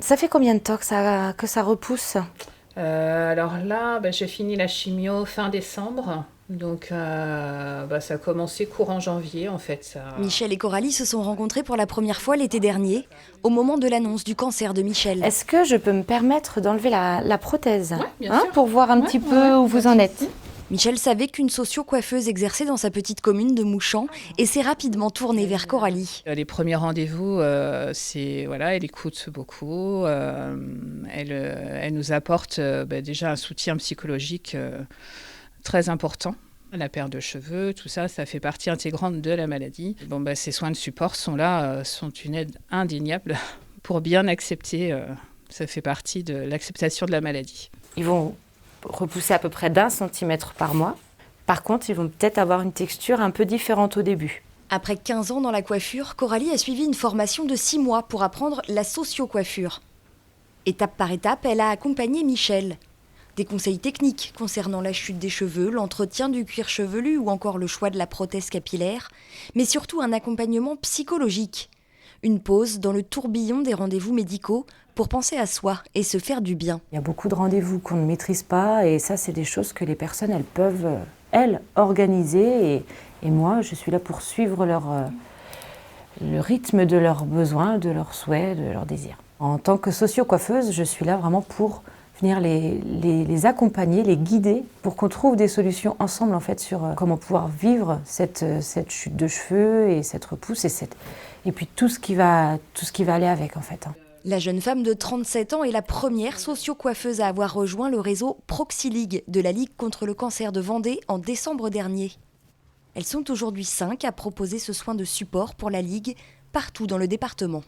Ça fait combien de temps que ça repousse? Alors là, j'ai fini la chimio fin décembre. Donc, ça a commencé courant janvier, en fait. Michel et Coralie se sont rencontrés pour la première fois l'été dernier, au moment de l'annonce du cancer de Michel. Est-ce que je peux me permettre d'enlever la prothèse, Ouais, bien sûr. pour voir un Ouais, petit ouais, peu où pas vous de en souci. êtes? Michel savait qu'une socio-coiffeuse exerçait dans sa petite commune de Mouchamp et s'est rapidement tourné vers Coralie. Les premiers rendez-vous, elle écoute beaucoup. Elle nous apporte déjà un soutien psychologique très important. La perte de cheveux, tout ça, ça fait partie intégrante de la maladie. Ces soins de support sont là, sont une aide indéniable pour bien accepter. Ça fait partie de l'acceptation de la maladie. Ils vont repousser à peu près d'1 centimètre par mois. Par contre, ils vont peut-être avoir une texture un peu différente au début. Après 15 ans dans la coiffure, Coralie a suivi une formation de 6 mois pour apprendre la socio-coiffure. Étape par étape, elle a accompagné Michel. Des conseils techniques concernant la chute des cheveux, l'entretien du cuir chevelu ou encore le choix de la prothèse capillaire, mais surtout un accompagnement psychologique. Une pause dans le tourbillon des rendez-vous médicaux pour penser à soi et se faire du bien. Il y a beaucoup de rendez-vous qu'on ne maîtrise pas et ça, c'est des choses que les personnes, elles peuvent, organiser. Et moi, je suis là pour suivre le rythme de leurs besoins, de leurs souhaits, de leurs désirs. En tant que socio-coiffeuse, je suis là vraiment pour venir les accompagner, les guider pour qu'on trouve des solutions ensemble en fait sur comment pouvoir vivre cette chute de cheveux et cette repousse et puis tout ce qui va aller avec en fait. La jeune femme de 37 ans est la première socio-coiffeuse à avoir rejoint le réseau Proxiligue de la Ligue contre le cancer de Vendée en décembre dernier. Elles sont aujourd'hui 5 à proposer ce soin de support pour la Ligue partout dans le département.